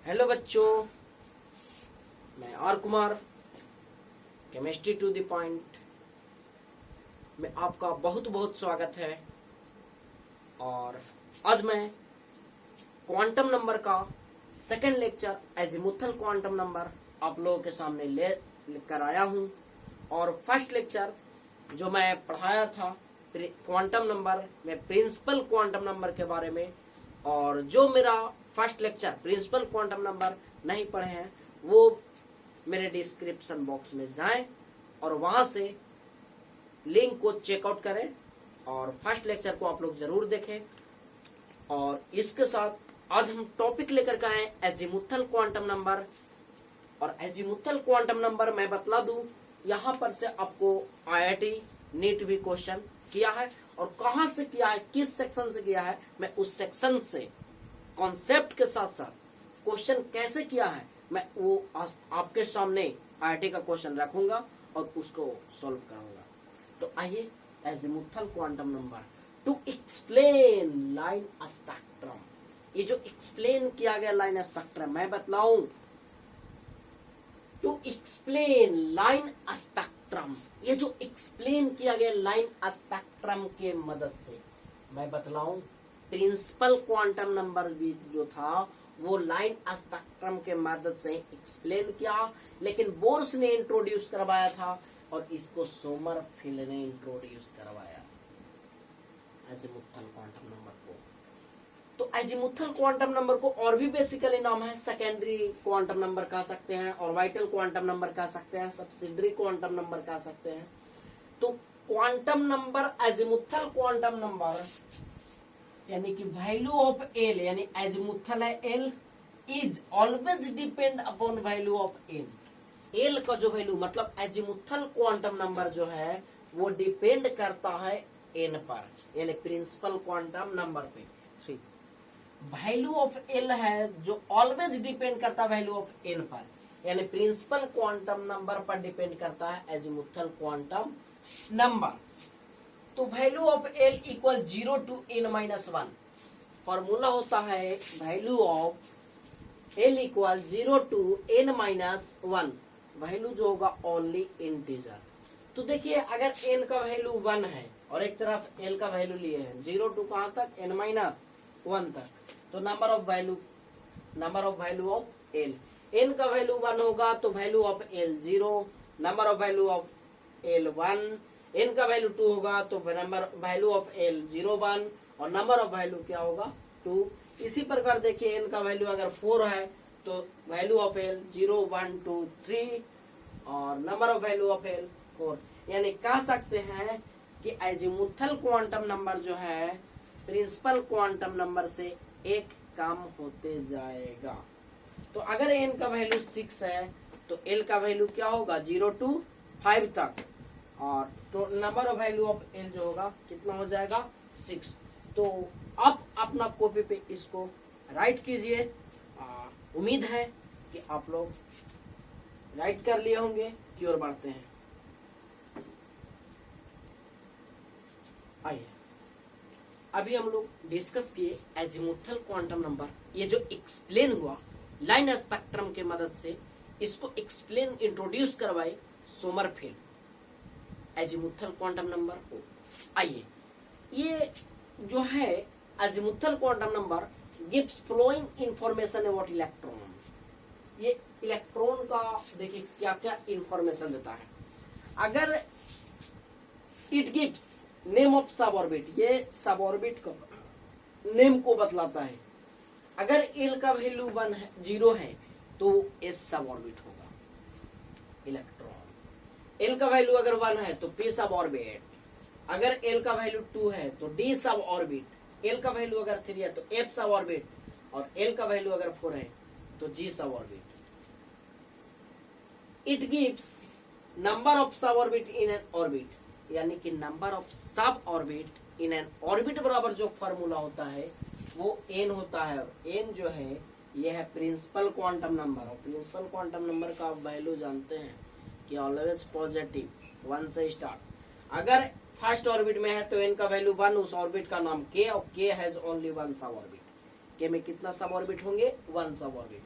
Hello बच्चों, मैं R Kumar, chemistry to the point में आपका बहुत बहुत स्वागत है। और आज मैं क्वांटम नंबर का second lecture azimuthal quantum number आप लोगों के सामने लेकर आया हूं। और फर्स्ट लेक्चर जो मैं पढ़ाया था क्वांटम नंबर में प्रिंसिपल क्वांटम नंबर के बारे में, और जो मेरा first lecture principal quantum number नहीं पढ़े हैं वो मेरे डिस्क्रिप्शन बॉक्स में जाएं और वहां से लिंक को चेकआउट करें और फर्स्ट लेक्चर को आप लोग जरूर देखें। और इसके साथ आज हम टॉपिक लेकर के आए एजीमुथल क्वांटम नंबर। और एजीमुथल क्वांटम नंबर मैं बतला दूं, यहाँ पर से आपको IIT नीट भी क्वेश्चन किया है, और कहां से किया है, किस सेक्शन से किया है, मैं उस सेक्शन से कॉन्सेप्ट के साथ साथ क्वेश्चन कैसे किया है मैं वो आपके सामने IIT का क्वेश्चन रखूंगा और उसको सॉल्व कराऊंगा। तो आइए, azimuthal quantum number two explain line spectrum. ये जो एक्सप्लेन किया गया लाइन स्पेक्ट्रम मैं बतलाऊं, टू एक्सप्लेन लाइन स्पेक्ट्रम, ये जो एक्सप्लेन किया गया लाइन स्पेक्ट्रम के मदद से मैं बतलाऊं प्रिंसिपल क्वांटम नंबर भी जो था वो लाइन स्पेक्ट्रम के मदद से एक्सप्लेन किया, लेकिन बोर्स ने इंट्रोड्यूस करवाया था और इसको सोमरफेल्ड ने इंट्रोड्यूस करवाया एजीमुथल क्वांटम नंबर को। तो एजीमुथल क्वांटम नंबर को और भी बेसिकली नाम है सेकेंडरी क्वांटम नंबर कह सकते हैं, और वाइटल क्वांटम नंबर कह सकते हैं, सब्सिडरी क्वांटम नंबर कह सकते हैं। तो quantum number azimuthal quantum number यानी कि वैल्यू ऑफ एल, यानी एजीमुथल है L, is always depend upon value of N. L का जो वैल्यू मतलब एजीमुथल क्वांटम नंबर जो है वो डिपेंड करता है एन पर, यानी प्रिंसिपल क्वांटम नंबर पे। वैल्यू ऑफ एल है जो ऑलवेज डिपेंड करता है वैल्यू ऑफ एन पर, यानी प्रिंसिपल क्वांटम नंबर पर डिपेंड करता है एजीमुथल क्वांटम नंबर। तो value of L equal 0 to n-1। Formula होता है value of L equal 0 to n-1। Value जो होगा ओनली इंटीजर। तो देखिए, अगर n का वैल्यू 1 है और एक तरफ l का वैल्यू लिए हैं 0 to कहां तक, n-1 तक, तो number of value of l, n का वैल्यू 1 होगा तो value of l 0, number of value of l 1, n का वैल्यू 2 होगा तो वैल्यू ऑफ l 0 1, और नंबर ऑफ वैल्यू क्या होगा 2। इसी प्रकार देखिए, n का वैल्यू अगर 4 है तो वैल्यू ऑफ l 0 1 2 3, और number of value of l 4। यानी कह सकते हैं कि एजीमुथल क्वांटम नंबर जो है प्रिंसिपल क्वांटम नंबर से एक कम होते जाएगा। तो अगर n का वैल्यू 6 है तो l का वैल्यू क्या होगा 0 to 5 तक, और तो number of value of l जो होगा कितना हो जाएगा 6। तो आप अपना कॉपी पे इसको राइट कीजिए। उम्मीद है कि आप लोग राइट कर लिए होंगे। की ओर बढ़ते हैं। आइए, अभी हम लोग डिस्कस किए एजीमुथल क्वांटम नंबर, ये जो एक्सप्लेन हुआ लाइन स्पेक्ट्रम के मदद से, इसको एक्सप्लेन इंट्रोड्यूस करवाए सोमरफेल्ड एजीमुथल क्वांटम नंबर को। आइए, ये जो है azimuthal quantum number gives following information about electron. ये इलेक्ट्रॉन का देखिए क्या क्या इंफॉर्मेशन देता है। अगर it gives name of sub orbit, ये सब ऑर्बिट का नेम को बतलाता है। अगर एल का वैल्यू 1 है 0 है तो एस सब ऑर्बिट होगा इलेक्ट्रॉन। एल का वैल्यू अगर 1 है तो पी सब ऑर्बिट, अगर एल का वैल्यू 2 है तो डी सब ऑर्बिट, एल का वैल्यू अगर 3 है तो एफ सब ऑर्बिट, और एल का वैल्यू अगर 4 है तो जी सब orbit. It gives number of sub orbit in an orbit, यानी कि number of sub orbit in an orbit बराबर जो फॉर्मूला होता है वो n होता है, और n जो है ये है प्रिंसिपल क्वांटम नंबर। और प्रिंसिपल क्वांटम नंबर का आप वैल्यू जानते हैं कि ऑलवेज पॉजिटिव, 1 से स्टार्ट। अगर फर्स्ट ऑर्बिट में है तो n का वैल्यू 1, उस ऑर्बिट का नाम k, और k हैज ओनली 1 सब ऑर्बिट। के में कितना सब ऑर्बिट होंगे 1 सब ऑर्बिट।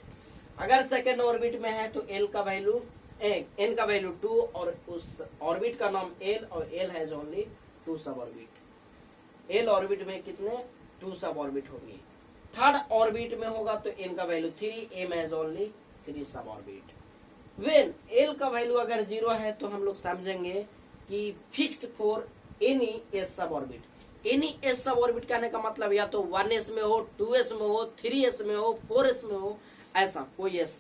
अगर सेकेंड ऑर्बिट में है तो एल का वैल्यू एन का वैल्यू 2 और उस ऑर्बिट का नाम एल और एल हैज ओनली 2 सब ऑर्बिट। एल ऑर्बिट में कितने 2 सब ऑर्बिट होंगे। थर्ड ऑर्बिट में होगा तो एन का वैल्यू 3, एम हैज ओनली 3 सब ऑर्बिट। वेन एल का वैल्यू अगर 0 है तो हम लोग समझेंगे कि फिक्स्ड फॉर एनी एस सब ऑर्बिट। एनी एस सब ऑर्बिट कहने का मतलब या तो 1s में हो, 2s में हो, 3s में हो, 4s में हो, ऐसा कोई एस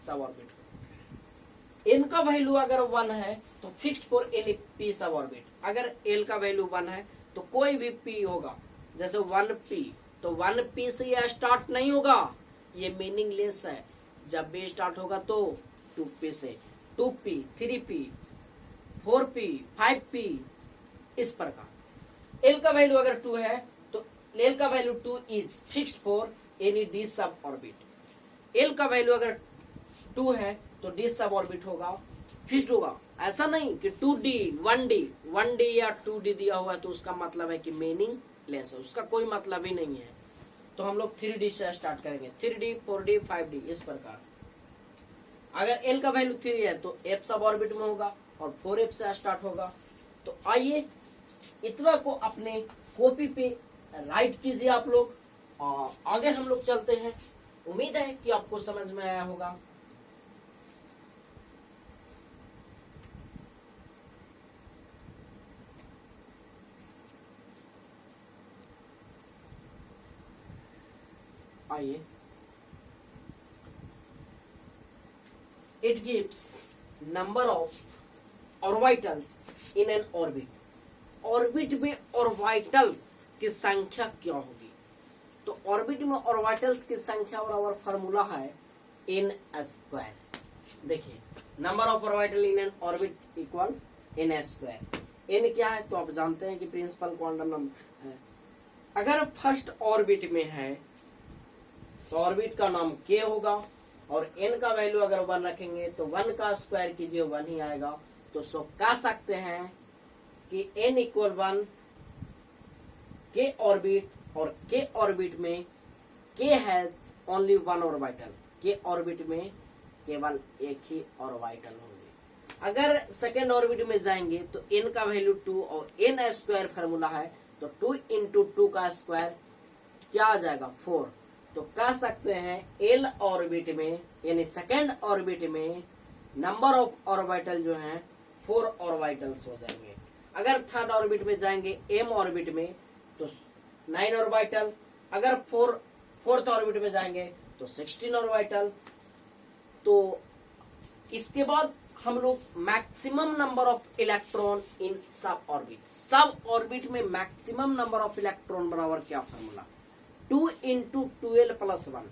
सब ऑर्बिट। एन का वैल्यू अगर 1 है तो फिक्स्ड फॉर एनी पी सब ऑर्बिट। अगर एल का वैल्यू 1 है तो कोई भी पी होगा, जैसे 1p, तो 1p से यह स्टार्ट नहीं होगा, ये मीनिंगलेस है। जब भी स्टार्ट होगा तो 2p से, 2p, 3p, 4p, 5p, इस प्रकार। एल का वैल्यू अगर 2 है तो एल का value 2 is fixed for any D sub orbit. L का वैल्यू अगर 2 है तो डी सब ऑर्बिट होगा, फिक्स्ड होगा। ऐसा नहीं कि 2d, 1d या 2d दिया हुआ है तो उसका मतलब है कि मीनिंग लेस है, उसका कोई मतलब ही नहीं है। तो हम लोग 3d से स्टार्ट करेंगे, 3d, 4d, 5d, इस प्रकार। अगर l का वैल्यू 3 है तो f सब ऑर्बिट में होगा और 4f से स्टार्ट होगा। तो आइए इतना को अपने कॉपी पे राइट कीजिए आप लोग और आगे हम लोग चलते हैं। उम्मीद है कि आपको समझ में आया होगा। आइए, it gives number of orbitals in an orbit। Orbit में ऑर्बिटल्स की संख्या क्या होगी? तो ऑर्बिट में ऑर्बिटल्स की संख्या बराबर फार्मूला है n स्क्वायर। देखिए, number of orbital in an orbit equal n square. n क्या है तो आप जानते हैं कि प्रिंसिपल क्वांटम नंबर है। अगर फर्स्ट ऑर्बिट में है तो ऑर्बिट का नाम k होगा और n का वैल्यू अगर 1 रखेंगे तो 1 का स्क्वायर कीजिए 1 ही आएगा। तो सो कह सकते हैं कि n इक्वल 1 k ऑर्बिट और k ऑर्बिट में k has only 1 orbital. k orbit में केवल एक ही ऑर्बिटल होंगे। अगर सेकेंड ऑर्बिट में जाएंगे तो n का वैल्यू 2 और n स्क्वायर फार्मूला है तो 2 इंटू 2 का स्क्वायर क्या आ जाएगा 4। तो कह सकते हैं एल ऑर्बिट में यानी सेकेंड ऑर्बिट में नंबर ऑफ ऑर्बिटल जो हैं 4 ऑर्बिटल्स हो जाएंगे। अगर थर्ड ऑर्बिट में जाएंगे एम ऑर्बिट में तो 9 ऑर्बिटल। अगर फोर्थ ऑर्बिट में जाएंगे तो 16 ऑर्बिटल। तो इसके बाद हम लोग maximum number of electron in सब ऑर्बिट। सब ऑर्बिट में मैक्सिमम नंबर ऑफ इलेक्ट्रॉन बराबर क्या formula 2 into 12 plus 1।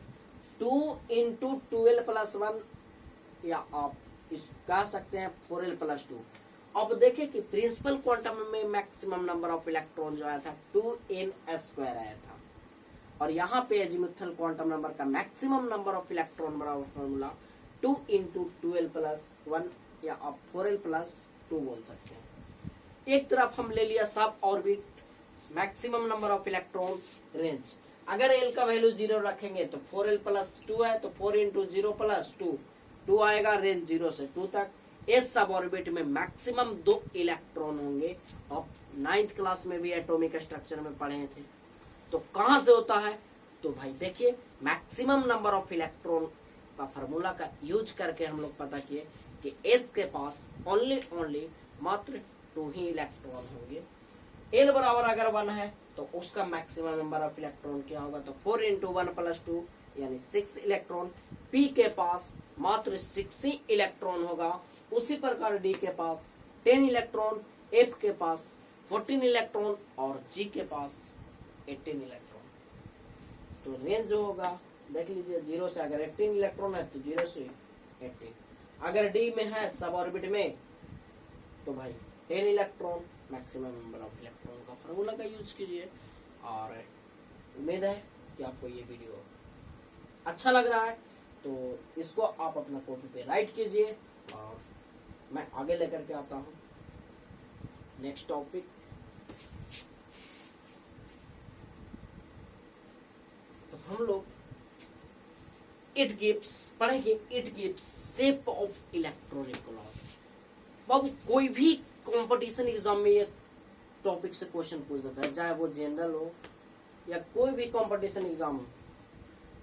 2 into 12 plus 1 या आप इस कह सकते हैं 4l प्लस 2। अब देखें कि प्रिंसिपल क्वांटम में मैक्सिमम नंबर ऑफ इलेक्ट्रॉन जो आया था 2n स्क्वायर आया था और यहाँ पे एजीमुथल क्वांटम नंबर का मैक्सिमम नंबर ऑफ इलेक्ट्रॉन बराबर फॉर्मूला 2 इंटू 12 प्लस 1 या आप 4l प्लस 2 बोल सकते हैं। एक तरफ हम ले लिया सब orbit maximum number of electron range. अगर l का वैल्यू 0 रखेंगे तो 4l प्लस 2 है तो 4 इंटू 0 प्लस 2 आएगा रेंज 0 से 2 तक। इस सब ऑर्बिट में मैक्सिमम 2 इलेक्ट्रॉन होंगे। अब 9th क्लास में भी एटॉमिक स्ट्रक्चर में पढ़े थे। तो कहां से होता है तो भाई देखिए मैक्सिमम नंबर ऑफ इलेक्ट्रॉन का फार्मूला का यूज करके हम लोग पता किए कि एस के पास ओनली मात्र 2 ही इलेक्ट्रॉन होंगे। एल बराबर अगर 1 है तो उसका मैक्सिमम नंबर ऑफ इलेक्ट्रॉन क्या होगा तो 4 इंटू 1 प्लस 2 यानी 6 इलेक्ट्रॉन। पी के पास मात्र 6 ही इलेक्ट्रॉन होगा। उसी प्रकार डी के पास 10 इलेक्ट्रॉन, एफ के पास 14 इलेक्ट्रॉन और जी के पास 18 इलेक्ट्रॉन। तो रेंज जो होगा देख लीजिए 0 से अगर 18 इलेक्ट्रॉन है तो 0 से 18। अगर डी में है सब ऑर्बिट में तो भाई 10 electron maximum number of electron का फार्मूला का यूज कीजिए। और उम्मीद है कि आपको ये वीडियो अच्छा लग रहा है तो इसको आप अपना कॉपी पे राइट कीजिए और मैं आगे लेकर के आता हूँ नेक्स्ट टॉपिक। तो हम लोग इट गिव्स, पढ़ेंगे it gives shape of electronic clock. बाबू कोई भी कंपटीशन एग्जाम में ये टॉपिक से क्वेश्चन पूछ देता है, चाहे वो जनरल हो या कोई भी कंपटीशन एग्जाम हो,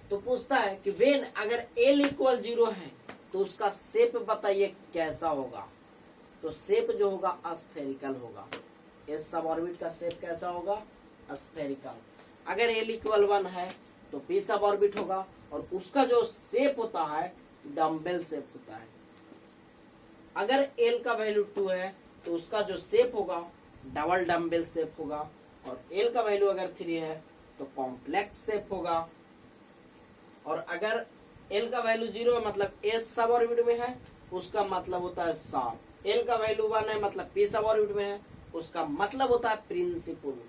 तो पूछता है कि वेन अगर L इक्वल 0 है तो उसका शेप बताइए कैसा होगा। तो शेप जो होगा स्फेरिकल होगा। एस सब ऑर्बिट का शेप कैसा होगा? स्फेरिकल। अगर L इक्वल 1 है तो P सब ऑर्बिट होगा और उसका जो शेप होता है डम्बेल शेप होता है। अगर L का वैल्यू 2 है तो उसका जो शेप होगा डबल डम्बेल शेप होगा और L का वैल्यू अगर 3 है तो कॉम्प्लेक्स शेप होगा। और अगर L का वैल्यू 0 है मतलब S सब ऑर्बिट में है, उसका मतलब होता है शार्प। L का वैल्यू 1 है मतलब P सब ऑर्बिट में है, उसका मतलब होता है प्रिंसिपल।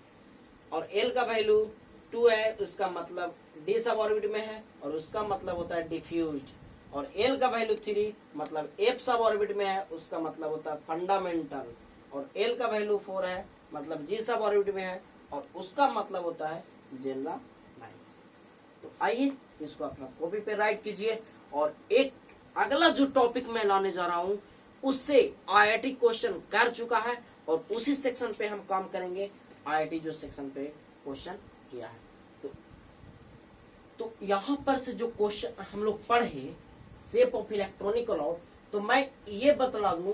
और L का वैल्यू 2 है उसका मतलब D सब ऑर्बिट में है और उसका मतलब होता है डिफ्यूज्ड। और L का वैल्यू 3 मतलब F सब ऑर्बिट में है, उसका मतलब होता है फंडामेंटल। और L का वैल्यू 4 है मतलब G सब ऑर्बिट में है और उसका मतलब होता है जनरलाइज। तो आइए इसको अपना कॉपी पे राइट कीजिए। और एक अगला जो टॉपिक मैं लाने जा रहा हूं उससे आईआईटी क्वेश्चन कर चुका है और उसी सेक्शन पे हम काम करेंगे। आईआईटी जो सेक्शन पे क्वेश्चन किया है तो यहाँ पर से जो क्वेश्चन हम लोग पढ़े शेप ऑफ इलेक्ट्रॉनिक क्लॉक, तो मैं ये बतला दूं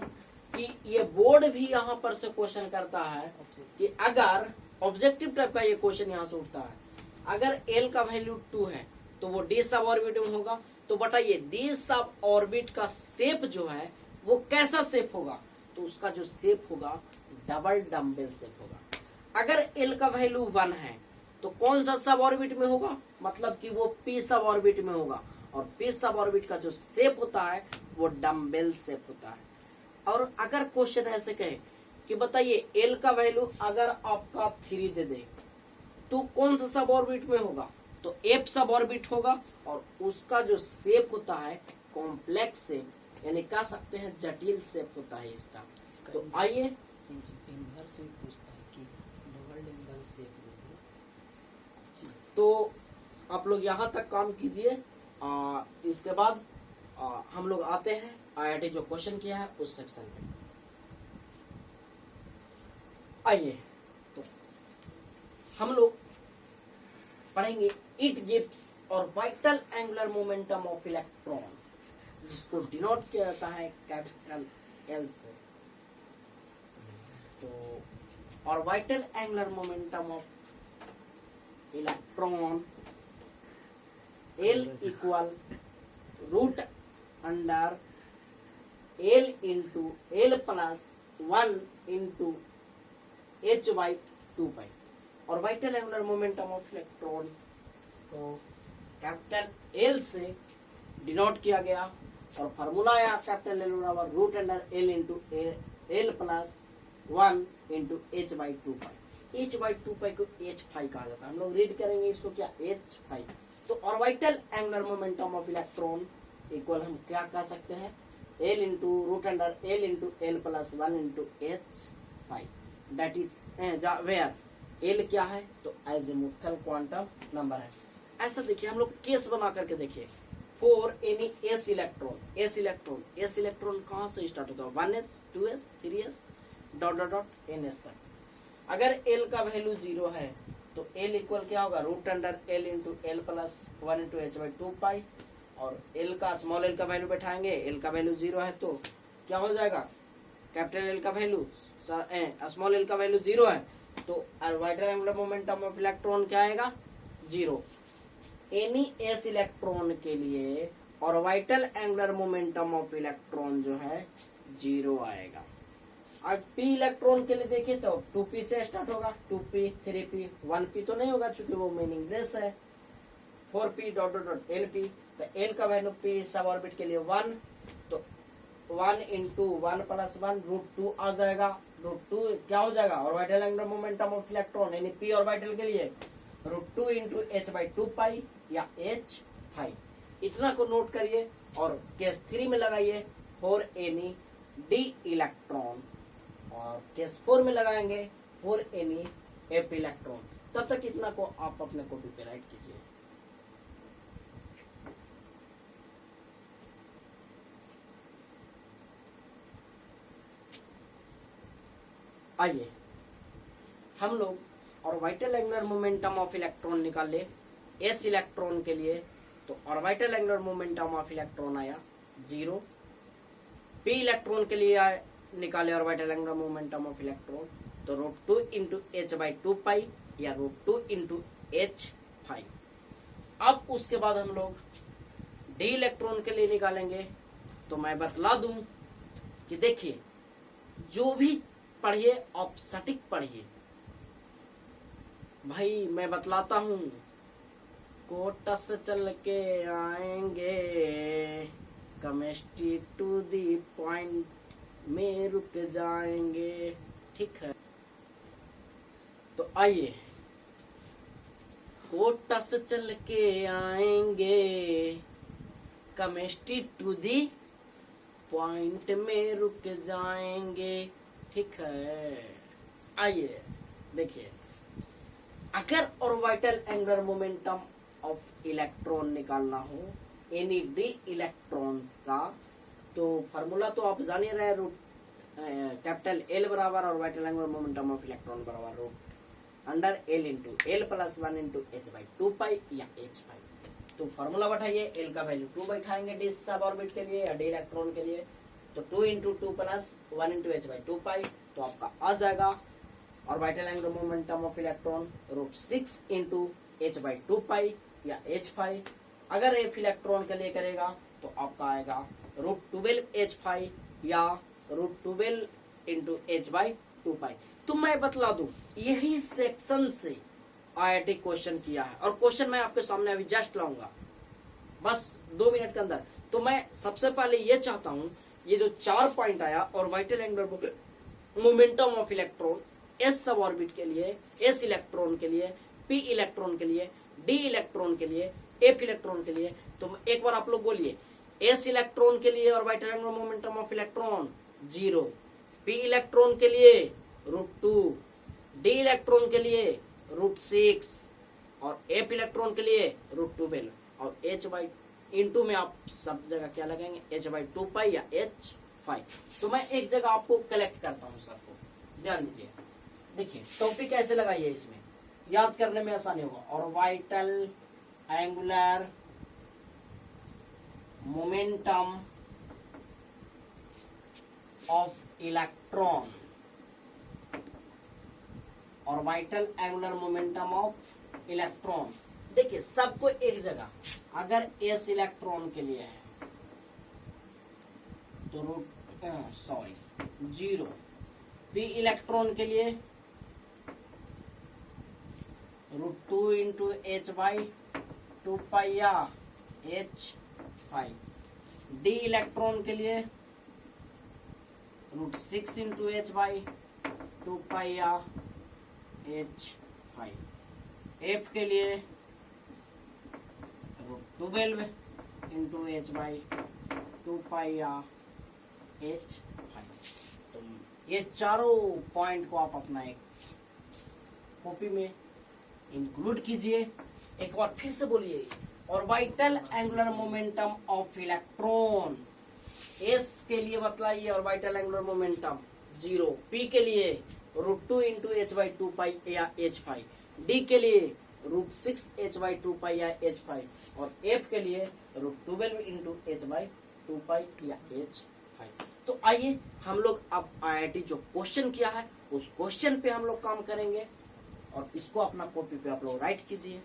कि ये बोर्ड भी यहाँ पर से क्वेश्चन करता है कि अगर ऑब्जेक्टिव टाइप का ये क्वेश्चन यहाँ से उठता है, अगर L का वैल्यू 2 है तो वो D सब ऑर्बिट में होगा। तो बताइए D सब ऑर्बिट का शेप जो है वो कैसा शेप होगा? तो उसका जो शेप होगा डबल डम्बेल शेप होगा। अगर L का वैल्यू 1 है तो कौन सा सब ऑर्बिट में होगा? मतलब कि वो P सब ऑर्बिट में होगा और P सब ऑर्बिट का जो शेप होता है वो डम्बेल शेप होता है। और अगर क्वेश्चन ऐसे कहे कि बताइए L का वैल्यू अगर आपका 3 दे दे तो कौन सा सब ऑर्बिट में होगा? तो F सब ऑर्बिट होगा और उसका जो शेप होता है कॉम्प्लेक्स शेप, यानी कह सकते हैं जटिल शेप होता है इसका। तो आइए इनवर्स भी पूछता है कि डबल डम्बल शेप तो आप लोग यहाँ तक काम कीजिए। इसके बाद हम लोग आते हैं आईआईटी जो क्वेश्चन किया है उस सेक्शन पे। आइए तो हम लोग पढ़ेंगे it gives orbital angular momentum of electron, जिसको डिनोट किया जाता है कैपिटल L से। तो orbital angular momentum of electron L equal root under L into L plus 1 into h/2 pi. Orbital angular momentum of electron को capital L से denote किया गया और फार्मूला आया कैपिटल L बराबर root under L into L plus 1 into h/2 pi. h/2 pi को h phi कहा जाता है। हम लोग रीड करेंगे इसको क्या h फाई। तो orbital angular momentum of electron equal हम क्या कह सकते हैं L into root under L into L plus 1 into h फाई, दैट इज वेयर L क्या है? तो एजिमुथल क्वांटम नंबर है। ऐसा देखिए हम लोग केस बना करके देखिए फॉर एनी s इलेक्ट्रॉन कहाँ से स्टार्ट होता है? 1s 2s 3s dot dot dot ns तक। अगर L का वैल्यू 0 है तो L इक्वल क्या होगा? Root under L into L plus 1 into h/2 pi. और L का स्मॉल L का वैल्यू बैठाएंगे, L का वैल्यू 0 है तो क्या हो जाएगा? कैपिटल L का वैल्यू स्मॉल L का वैल्यू 0 है तो orbital angular momentum of electron क्या आएगा? 0। एनी s इलेक्ट्रॉन के लिए orbital angular momentum of electron जो है 0 आएगा। अब p इलेक्ट्रॉन के लिए देखिए तो 2p से स्टार्ट होगा, 2p 3p 1p तो नहीं होगा चूंकि वो मीनिंगलेस है। 4p dot dot dot lp, तो l का वैल्यू p सब ऑर्बिट के लिए 1 तो 1 इंटू 1 प्लस 1 रूट 2 आ जाएगा। रूट 2 क्या हो जाएगा? Orbital angular momentum of electron यानी p ऑर्बिटल के लिए रूट 2 इंटू h/2 पाई या h फाई। इतना को नोट करिए और केस 3 में लगाइए फॉर एनी d इलेक्ट्रॉन और केस 4 में लगाएंगे फॉर एनी f इलेक्ट्रॉन। तब तक इतना को आप अपने कॉपी पे राइट कीजिए। आइए हम लोग orbital angular momentum of electron निकाल ले एस इलेक्ट्रॉन के लिए। तो orbital angular momentum of electron आया 0। पी इलेक्ट्रॉन के लिए निकाले orbital angular momentum of electron, तो √2 इंटू एच बाई 2 या √2 इंटू H5। अब उसके बाद हम लोग डी इलेक्ट्रॉन के लिए निकालेंगे। तो मैं बतला दूं कि देखिए, जो भी पढ़िए आप सटीक पढ़िए भाई। मैं बतलाता हूं, कोटा से चल के आएंगे, केमिस्ट्री टू दी पॉइंट में रुक जाएंगे, ठीक है। तो आइए, कोटा से चल के आएंगे, केमिस्ट्री टू दी पॉइंट में रुक जाएंगे, ठीक है। आइए देखिए, अगर orbital angular momentum of electron निकालना हो एनी डी इलेक्ट्रॉन्स का, तो फार्मूला तो आप जान ही रहे, कैपिटल L बराबर orbital angular momentum of electron बराबर root under L into L plus 1 into H by 2 या H5। तो फार्मूला बैठाइए, L का वैल्यू 2 बैठाएंगे डी सब ऑर्बिट के लिए या डी इलेक्ट्रॉन के लिए, तो 2 into 2 plus 1 into H by 2 तो आपका आ जाएगा orbital angular momentum of electron √6 into H by 2 या H5। अगर F इलेक्ट्रॉन के लिए करेगा तो आपका आएगा √12 H5 या √12 इंटू H बाई 2 तो मैं बतला दूं, यही सेक्शन से IIT क्वेश्चन किया है, और क्वेश्चन मैं आपके सामने अभी जस्ट लाऊंगा बस 2 मिनट के अंदर। तो मैं सबसे पहले ये चाहता हूं, ये जो 4 पॉइंट आया orbital angular momentum of electron S सब ऑर्बिट के लिए, एस इलेक्ट्रॉन के लिए, पी इलेक्ट्रॉन के लिए, डी इलेक्ट्रॉन के लिए, एफ इलेक्ट्रॉन के लिए, तो एक बार आप लोग बोलिए, एस इलेक्ट्रॉन के लिए orbital angular momentum of electron 0, P electron के लिए √2, डी इलेक्ट्रॉन के लिए √6 और एफ इलेक्ट्रॉन के लिए √12 और H बाई इंटू में आप सब जगह क्या लगाएंगे, H बाई 2 या H5। तो मैं एक जगह आपको कलेक्ट करता हूँ सबको, ध्यान दीजिए। देखिए टॉपिक ऐसे लगाइए, इसमें याद करने में आसानी होगा। Orbital angular momentum of electron, orbital angular momentum of electron. देखिए सबको एक जगह, अगर एस इलेक्ट्रॉन के लिए है तो 0, पी इलेक्ट्रॉन के लिए √2 इंटू H बाई 2 या H5, डी इलेक्ट्रॉन के लिए √6 इंटू H बाई 2 या H5, F के लिए √12 इंटू H बाई 2 या H5। तो ये चारों पॉइंट को आप अपना एक कॉपी में इंक्लूड कीजिए। एक बार फिर से बोलिए, orbital angular momentum of electron, S के लिए बतलाइए ऑर्बिटल एंगुलर मोमेंटम 0, पी के लिए √2 इंटू H बाई 2 या H5, डी के लिए √6 H बाई 2 या H5 और एफ के लिए √12 इंटू H बाई 2 या H5। तो आइए हम लोग अब IIT जो क्वेश्चन किया है उस क्वेश्चन पे हम लोग काम करेंगे, और इसको अपना कॉपी पे आप लोग राइट कीजिए।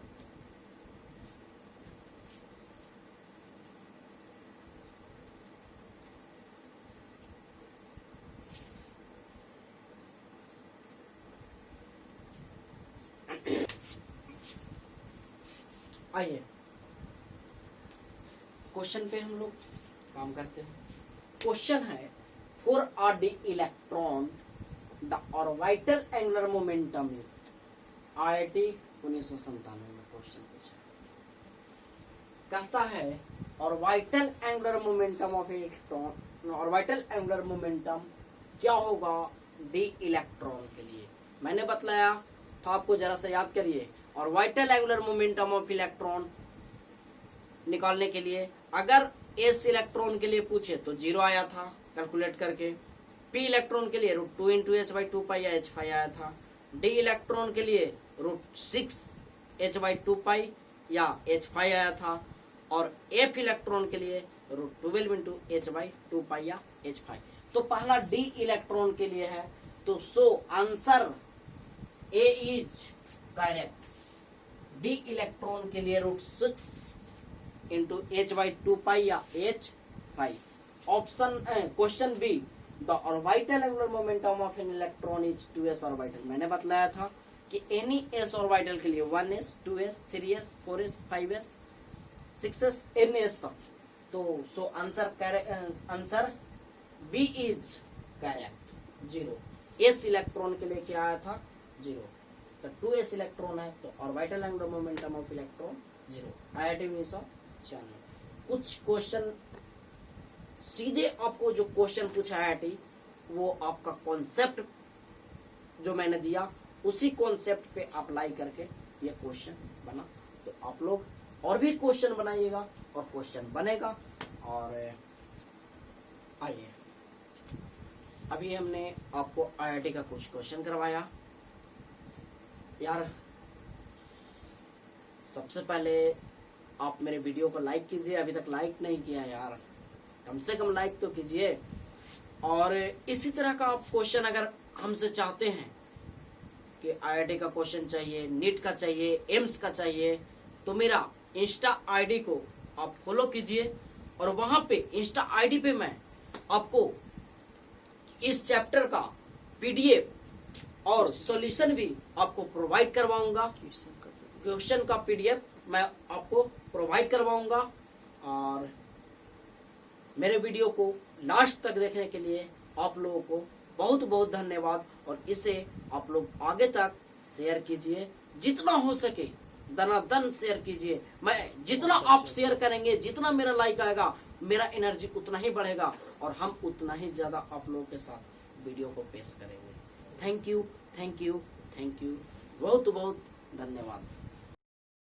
आइए क्वेश्चन पे हम लोग काम करते हैं। क्वेश्चन है, for a D electron the orbital angular momentum is, IIT 1997 में क्वेश्चन पूछा, कहता है orbital angular momentum of electron, orbital angular momentum क्या होगा डी इलेक्ट्रॉन के लिए। मैंने बतलाया तो आपको जरा सा याद करिए, orbital angular momentum of electron निकालने के लिए अगर एस इलेक्ट्रॉन के लिए पूछे तो 0 आया था कैलकुलेट करके, p इलेक्ट्रॉन के लिए root 2 into H by 2 pi या H5 आया था। d इलेक्ट्रॉन के लिए रूट 6 H बाई 2 पाई या H5 आया था। और f इलेक्ट्रॉन के लिए root 12 into H by 2 pi या H5। तो पहला d इलेक्ट्रॉन के लिए है, तो so answer A is correct. d electron के लिए root 6 into H by 2 pi या H5। Option question B, the orbital angular momentum of an electron is 2s orbital. मैंने बतलाया था कि एनी s ऑर्बिटल के लिए 1s 2s 3s 4s 5s 6s ns तक। तो so answer B is correct 0। s electron के लिए क्या आया था 0, तो 2s इलेक्ट्रॉन है तो orbital angular momentum of electron 0। IIT 1996। कुछ क्वेश्चन सीधे आपको जो क्वेश्चन पूछा IIT वो आपका कॉन्सेप्ट जो मैंने दिया उसी कॉन्सेप्ट पे अप्लाई करके ये क्वेश्चन बना। तो आप लोग और भी क्वेश्चन बनाइएगा और क्वेश्चन बनेगा। और आइए अभी हमने आपको IIT का कुछ क्वेश्चन करवाया। यार सबसे पहले आप मेरे वीडियो को लाइक कीजिए, अभी तक लाइक नहीं किया यार, कम से कम लाइक तो कीजिए। और इसी तरह का आप क्वेश्चन अगर हमसे चाहते हैं कि IIT का क्वेश्चन चाहिए, नीट का चाहिए, एम्स का चाहिए, तो मेरा इंस्टा आईडी को आप फॉलो कीजिए और वहां पे इंस्टा आईडी पे मैं आपको इस चैप्टर का PDF और सॉल्यूशन भी आपको प्रोवाइड करवाऊंगा। क्वेश्चन का PDF मैं आपको प्रोवाइड करवाऊंगा। और मेरे वीडियो को लास्ट तक देखने के लिए आप लोगों को बहुत बहुत धन्यवाद। और इसे आप लोग आगे तक शेयर कीजिए, जितना हो सके दनादन शेयर कीजिए। मैं जितना आप शेयर करेंगे, जितना मेरा लाइक आएगा, मेरा एनर्जी उतना ही बढ़ेगा और हम उतना ही ज्यादा आप लोगों के साथ वीडियो को पेश करेंगे। Thank you, thank you, thank you, बहुत बहुत धन्यवाद।